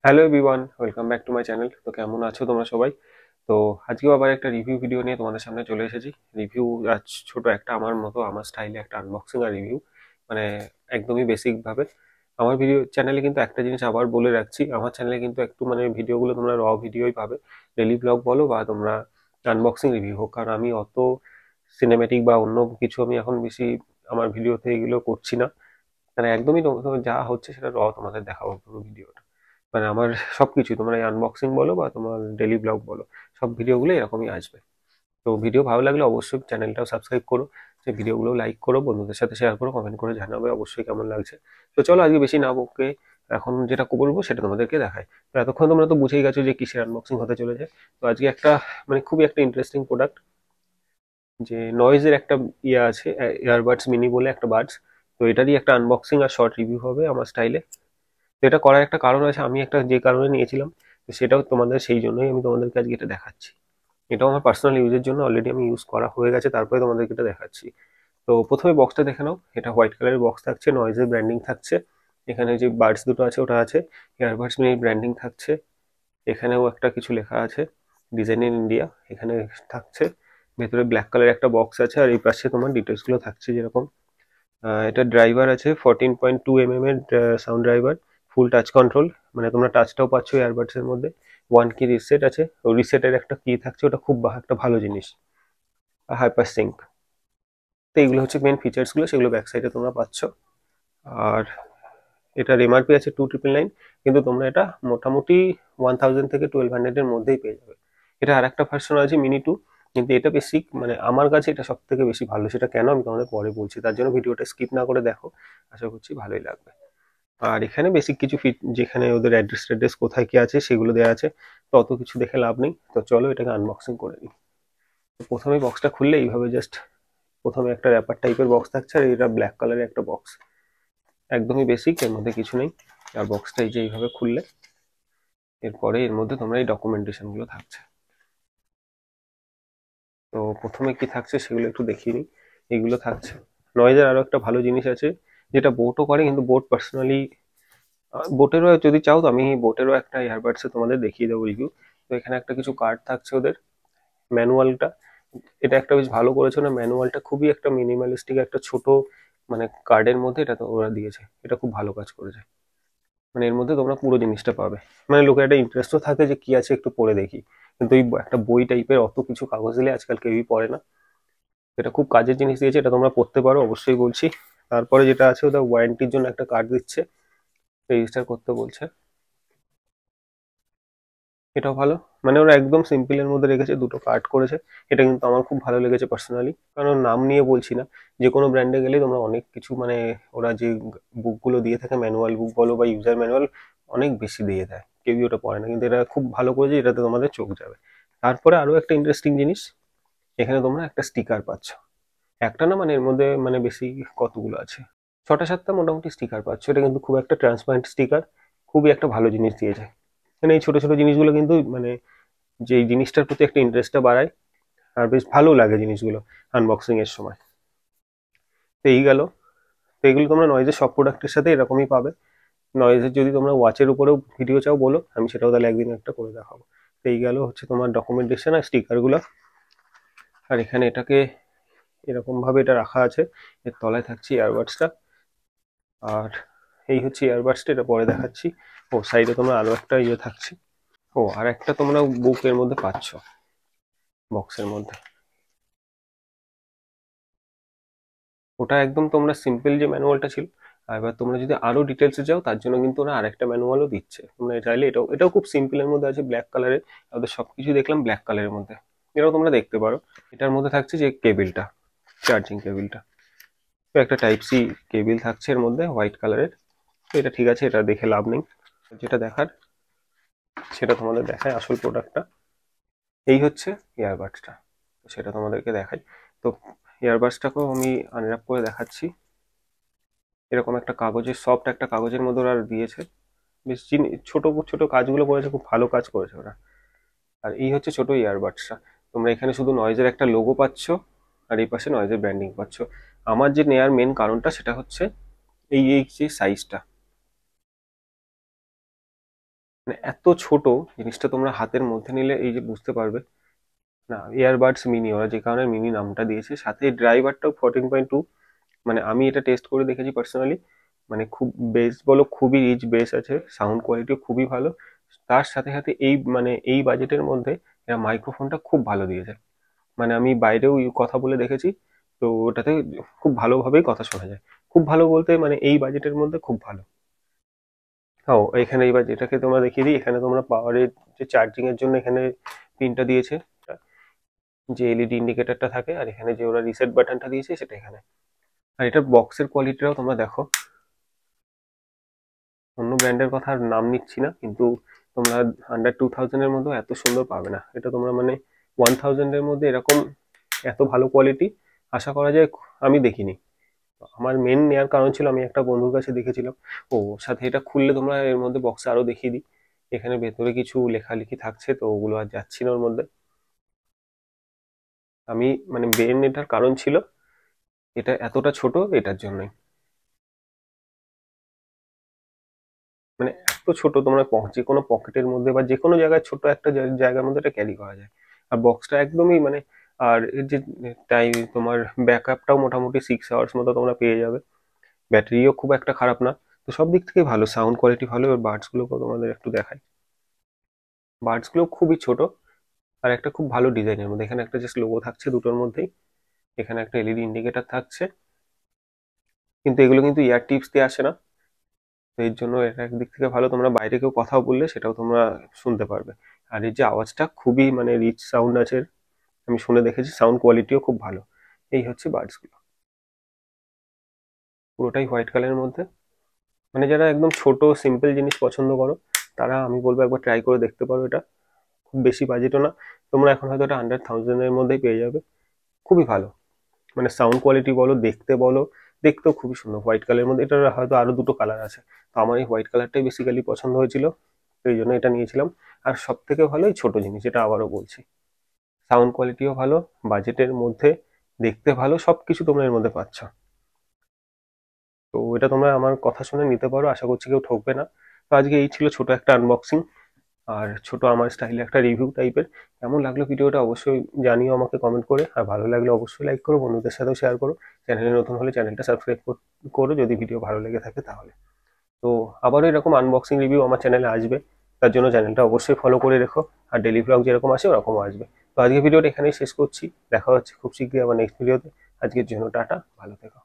Hello everyone, welcome back to my channel. তো কেমন আছো তোমরা সবাই? তো আজকেও আবার একটা রিভিউ ভিডিও নিয়ে তোমাদের সামনে চলে এসেছি। রিভিউ আজ ছোট একটা আমার মতো আমার স্টাইলে একটা আনবক্সিং আর রিভিউ, মানে একদমই বেসিক ভাবে। আমার ভিডিও চ্যানেলে কিন্তু একটা জিনিস আবার বলে রাখছি, আমার চ্যানেলে কিন্তু একটু মানে ভিডিওগুলো তোমরা ভিডিওই পাবে। ডেলি ব্লগ বলো বা তোমরা আনবক্সিং রিভিউ হোক, কারণ আমি অত সিনেমেটিক বা অন্য কিছু আমি এখন বেশি আমার ভিডিওতে এগুলো করছি না। মানে একদমই যা হচ্ছে সেটা তোমাদের দেখাবো পুরো ভিডিওটা। মানে আমার সবকিছু তোমরা এই আনবক্সিং বলো বা তোমার ডেইলি ব্লগ বলো, সব ভিডিওগুলো এরকমই আসবে। তো ভিডিও ভালো লাগলে অবশ্যই চ্যানেলটাও সাবস্ক্রাইব করো, যে ভিডিওগুলো লাইক করো, বন্ধুদের সাথে শেয়ার করো, কমেন্ট করে জানাবে অবশ্যই কেমন লাগছে। তো চলো আজকে বেশি না বকে এখন যেটা বলবো সেটা তোমাদেরকে দেখায়। তো এতক্ষণ তোমরা তো বুঝেই গেছো যে কিসের আনবক্সিং হতে চলেছে। তো আজকে একটা মানে খুবই একটা ইন্টারেস্টিং প্রোডাক্ট, যে নয়েজের একটা ইয়ে আছে, ইয়ারবাডস মিনি বলে একটা বাডস। তো এটারই একটা আনবক্সিং আর শর্ট রিভিউ হবে আমার স্টাইলে। তো এটা করার একটা কারণ আছে, আমি একটা যে কারণে নিয়েছিলাম, তো সেটাও তোমাদের সেই জন্যই আমি তোমাদেরকে আজকে এটা দেখাচ্ছি। এটাও আমার পার্সোনাল ইউজের জন্য, অলরেডি আমি ইউজ করা হয়ে গেছে, তারপরে তোমাদেরকে এটা দেখাচ্ছি। তো প্রথমে বক্সটা দেখে নাও। এটা হোয়াইট কালারের বক্স থাকছে, নয়েজের ব্র্যান্ডিং থাকছে। এখানে যে বাডস দুটো আছে ওটা আছে, ইয়ারবাডস মিনির ব্র্যান্ডিং থাকছে। এখানেও একটা কিছু লেখা আছে, ডিজাইন ইন ইন্ডিয়া এখানে থাকছে। ভেতরে ব্ল্যাক কালার একটা বক্স আছে, আর এই পাশে তোমার ডিটেলস গুলো থাকছে যেরকম। এটা ড্রাইভার আছে 14.2 mm এর সাউন্ড ড্রাইভার, ফুল টাচ কন্ট্রোল, মানে তোমরা টাচটাও পাচ্ছ ইয়ারবাডস এর মধ্যে। ওয়ান কি রিসেট আছে, ও রিসেটের একটা কি থাকছে, ওটা খুব একটা ভালো জিনিস। Hyper sync. তো এইগুলো হচ্ছে মেন ফিচার্স গুলো, সেগুলো ব্যাক সাইডে তোমরা পাচ্ছ। আর এটার এমআরপি আছে 2,999, কিন্তু তোমরা এটা মোটামুটি 1000 থেকে 1200 এর মধ্যেই পেয়ে যাবে। এটা আর একটা ভার্সন আছে মিনি 2, কিন্তু এটা বেসিক মানে আমার কাছে এটা সব থেকে বেশি ভালো। সেটা কেন আমি তোমাদের পরে বলছি, তার জন্য ভিডিওটা স্কিপ না করে দেখো, আশা করছি ভালোই লাগবে। আর এখানে বেসিক কিছু যেখানে ওদের অ্যাড্রেস ট্যাড্রেস কোথায় কি আছে সেগুলো দেওয়া আছে। তো অত কিছু দেখে লাভ নেই, তো চলো এটাকে আনবক্সিং করে নিই। তো প্রথমে বক্সটা খুললে এইভাবে জাস্ট প্রথমে একটা র্যাপার টাইপের বক্স থাকছে, আর এটা ব্ল্যাক কালারের একটা বক্স, একদমই বেসিক, এর মধ্যে কিছু নেই। আর বক্সটা এই যে এইভাবে খুললে এরপরে এর মধ্যে তোমরা এই ডকুমেন্টেশন গুলো থাকছে। তো প্রথমে কি থাকছে সেগুলো একটু দেখিয়ে নিই। এগুলো থাকছে। নয়েজের আরো একটা ভালো জিনিস আছে, যেটা বোটও করে, কিন্তু বোট পার্সোনালি, বোটেরও যদি চাও তো আমি বোটেরও একটা ইয়ারবাডসে তোমাদের দেখিয়ে দেবো রিভিউ। তো এখানে একটা কিছু কার্ড থাকছে ওদের, ম্যানুয়ালটা। এটা একটা বেশ ভালো করেছে না, ম্যানুয়ালটা খুবই একটা মিনিমালিস্টিক একটা ছোট মানে কার্ডের মধ্যে এটা তো ওরা দিয়েছে, এটা খুব ভালো কাজ করেছে। মানে এর মধ্যে তোমরা পুরো জিনিসটা পাবে, মানে লোকের একটা ইন্টারেস্টও থাকে যে কি আছে একটু পড়ে দেখি। কিন্তু এই একটা বই টাইপের অত কিছু কাগজ দিলে আজকাল কেউই পড়ে না। এটা খুব কাজের জিনিস দিয়েছে, এটা তোমরা পড়তে পারো অবশ্যই বলছি। তারপরে যেটা আছে, ওদের ওয়ারেন্টির জন্য একটা কার্ড দিচ্ছে, রেজিস্টার করতে বলছে, এটাও ভালো। মানে ওরা একদম সিম্পল এর মধ্যে রেখেছে, দুটো কার্ড করেছে। এটা কিন্তু আমার খুব ভালো লেগেছে পার্সোনালি, কারণ নাম নিয়ে বলছি না, যে কোনো ব্র্যান্ডে গেলে তোমরা অনেক কিছু মানে ওরা যে বুকগুলো দিয়ে থাকে, ম্যানুয়াল বুক বলো বা ইউজার ম্যানুয়াল, অনেক বেশি দিয়ে দেয়, কেউই ওটা পড়ে না, কিন্তু এটা খুব ভালো করেছে, এটাতে তোমাদের চোখ যাবে। তারপরে আরো একটা ইন্টারেস্টিং জিনিস, এখানে তোমরা একটা স্টিকার পাচ্ছ। একটা না, মানে এর মধ্যে মানে বেশি কতগুলো আছে, ছটা সাতটা মোটামুটি স্টিকার পাচ্ছ। এটা কিন্তু খুব একটা ট্রান্সপারেন্ট স্টিকার, খুবই একটা ভালো জিনিস দিয়েছে। মানে এই ছোট ছোট জিনিসগুলো কিন্তু মানে যে এই জিনিসটার প্রতি একটা ইন্টারেস্টটা বাড়ায়, আর বেশ ভালো লাগে জিনিসগুলো আনবক্সিং এর সময়। তো এই গেল। তো এগুলো তোমরা নয়েজের সব প্রোডাক্টের সাথে এরকমই পাবে। নয়েজের যদি তোমরা ওয়াচের উপরেও ভিডিও চাও বলো, আমি সেটাও তাহলে একদিন একটা করে দেখাবো। তো এই গেল হচ্ছে তোমার ডকুমেন্টেশন আর স্টিকার গুলো। আর এখানে এটাকে এরকম ভাবে এটা রাখা আছে, এর তলায় থাকছে ইয়ারবাডসটা। আর এই হচ্ছে ইয়ারবাডসটা, এটা পরে দেখাচ্ছি। ও সাইডে তোমরা আরো একটা ইয়ে থাকছে। ও আর একটা তোমরা বুক এর মধ্যে পাচ্ছ, বক্সের মধ্যে। ওটা একদম তোমরা সিম্পল যে ম্যানুয়ালটা ছিল, আর এবার তোমরা যদি আরো ডিটেলসে যাও তার জন্য কিন্তু ওরা আরেকটা ম্যানুয়ালও দিচ্ছে। তোমরা চাইলে এটাও এটাও খুব সিম্পলের মধ্যে আছে, ব্ল্যাক কালারের। ওদের সবকিছু দেখলাম ব্ল্যাক কালারের মধ্যে, এটাও তোমরা দেখতে পারো। এটার মধ্যে থাকছে যে কেবিলটা, চার্জিং কেবিলটা। তো একটা টাইপ সি কেবিল থাকছে এর মধ্যে হোয়াইট কালারের। তো এটা ঠিক আছে, এটা দেখে লাভ নেই। যেটা দেখার সেটা তোমাদের দেখায়, আসল প্রোডাক্টটা। এই হচ্ছে ইয়ারবাডসটা, সেটা তোমাদেরকে দেখাই। তো ইয়ারবাডসটাকেও আমি আনর্যাপ করে দেখাচ্ছি। এরকম একটা কাগজের সফট একটা কাগজের মধ্যে ওরা দিয়েছে, বেশ ছোট ছোট কাজগুলো করেছে, খুব ভালো কাজ করেছে ওরা। আর এই হচ্ছে ছোট ইয়ারবাডসটা। তোমরা এখানে শুধু নয়েজের একটা লোগো পাচ্ছ, আর এই পাশে নয়েজের ব্র্যান্ডিং পাচ্ছ। আমার যে নেয়ার মেন কারণটা সেটা হচ্ছে এই এই যে সাইজটা, মানে এত ছোট জিনিসটা তোমরা হাতের মধ্যে নিলে এই যে বুঝতে পারবে না। ইয়ারবাডস মিনি, ওরা যে কারণে মিনি নামটা দিয়েছে। সাথে ড্রাইভারটাও 14.2, মানে আমি এটা টেস্ট করে দেখেছি পার্সোনালি, মানে খুব বেস বলো খুবই রিচ বেস আছে, সাউন্ড কোয়ালিটিও খুবই ভালো। তার সাথে সাথে এই মানে এই বাজেটের মধ্যে এরা মাইক্রোফোনটা খুব ভালো দিয়েছে। মানে আমি বাইরেও কথা বলে দেখেছি, তো ওটাতে খুব ভালোভাবেই কথা শোনা যায়। খুব ভালো বলতে মানে এই বাজেটের মধ্যে খুব ভালো। ও এখানে এবার যেটাকে তোমরা দেখিয়ে দিই, এখানে তোমরা পাওয়ারের যে চার্জিং এর জন্য এখানে পিনটা দিয়েছে, যে এলইডি ইন্ডিকেটরটা থাকে, আর এখানে যে ওরা রিসেট বাটনটা দিয়েছে সেটা এখানে। আর এটার বক্সের কোয়ালিটিটাও তোমরা দেখো, অন্য ব্র্যান্ডের কথা আর নাম নিচ্ছি না, কিন্তু তোমরা আন্ডার 2000 এর মধ্যে এত সুন্দর পাবে না। এটা তোমরা মানে 1000 এর মধ্যে এরকম এত ভালো কোয়ালিটি আশা করা যায় আমি দেখিনি। আমার মেন নেওয়ার কারণ ছিল আমি একটা বন্ধুর কাছে দেখেছিলাম। ও সাথে এটা খুললে তোমরা এর মধ্যে বক্সে আরো দেখিয়ে দিই, এখানে ভেতরে কিছু লেখালেখি থাকছে, তো ওগুলো আর যাচ্ছি না ওর মধ্যে। আমি মানে মেন এটার কারণ ছিল এটা এতটা ছোট এটার জন্যই। মানে এত ছোট তোমরা যে কোনো পকেটের মধ্যে বা যে কোনো জায়গায় ছোট একটা জায়গার মধ্যে এটা ক্যারি করা যায়। আর বক্সটা একদমই মানে, আর এর যে টাইম তোমার ব্যাকআপটাও মোটামুটি 6 আওয়ার্স মতো তোমরা পেয়ে যাবে। ব্যাটারিও খুব একটা খারাপ না। তো সব দিক থেকে ভালো, সাউন্ড কোয়ালিটি ভালো। এবার বাডস গুলো তোমাদের একটু দেখাই। বাডস গুলো খুবই ছোট, আর একটা খুব ভালো ডিজাইনের মধ্যে। এখানে একটা জাস্ট লোগো থাকছে দুটোর মধ্যেই, এখানে একটা এলইডি ইন্ডিকেটর থাকছে, কিন্তু এগুলো কিন্তু ইয়ার টিপস দিয়ে আসে না। তো এর জন্য এটা একদিক থেকে ভালো, তোমরা বাইরে কেউ কথা বললে সেটাও তোমরা শুনতে পারবে। আর এর যে আওয়াজটা খুবই মানে রিচ সাউন্ড আছে, আমি শুনে দেখেছি, সাউন্ড কোয়ালিটিও খুব ভালো। এই হচ্ছে বাডস গুলো, পুরোটাই হোয়াইট কালারের মধ্যে। মানে যারা একদম ছোট সিম্পল জিনিস পছন্দ করো, তারা আমি বলবো একবার ট্রাই করে দেখতে পারো এটা। খুব বেশি বাজেটও না, তোমরা এখন হয়তো এটা 100,000 এর মধ্যেই পেয়ে যাবে। খুবই ভালো, মানে সাউন্ড কোয়ালিটি বলো, দেখতে বলো, দেখতেও খুবই সুন্দর হোয়াইট কালারের মধ্যে। এটার হয়তো আরো দুটো কালার আছে, তো আমার এই হোয়াইট কালারটাই বেসিক্যালি পছন্দ হয়েছিল, তো এই জন্য এটা নিয়েছিলাম। আর সব থেকে ভালো এই ছোট জিনিস, এটা আবারও বলছি, সাউন্ড কোয়ালিটিও ভালো, বাজেটের মধ্যে, দেখতে ভালো, সবকিছু তোমরা এর মধ্যে পাচ্ছ। তো এটা তোমরা আমার কথা শুনে নিতে পারো, আশা করছি কেউ ঠকবে না। তো আজকে এই ছিল ছোট একটা আনবক্সিং, আর ছোট আমার স্টাইলে একটা রিভিউ টাইপের। কেমন লাগলো ভিডিওটা অবশ্যই জানিও আমাকে কমেন্ট করে, আর ভালো লাগলে অবশ্যই লাইক করো, বন্ধুদের সাথেও শেয়ার করো। চ্যানেলে নতুন হলে চ্যানেলটা সাবস্ক্রাইব করো যদি ভিডিও ভালো লেগে থাকে তাহলে। তো আবারও এরকম আনবক্সিং রিভিউ আমার চ্যানেলে আসবে, তার জন্য চ্যানেলটা অবশ্যই ফলো করে রেখো। আর ডেলি ব্লগ যেরকম আসে ওরকমও আসবে। তো আজকে ভিডিওটা এখানেই শেষ করছি, দেখা হচ্ছে খুব শীঘ্রই আবার নেক্সট ভিডিওতে। আজকের জন্য টাটা, ভালো থেকো।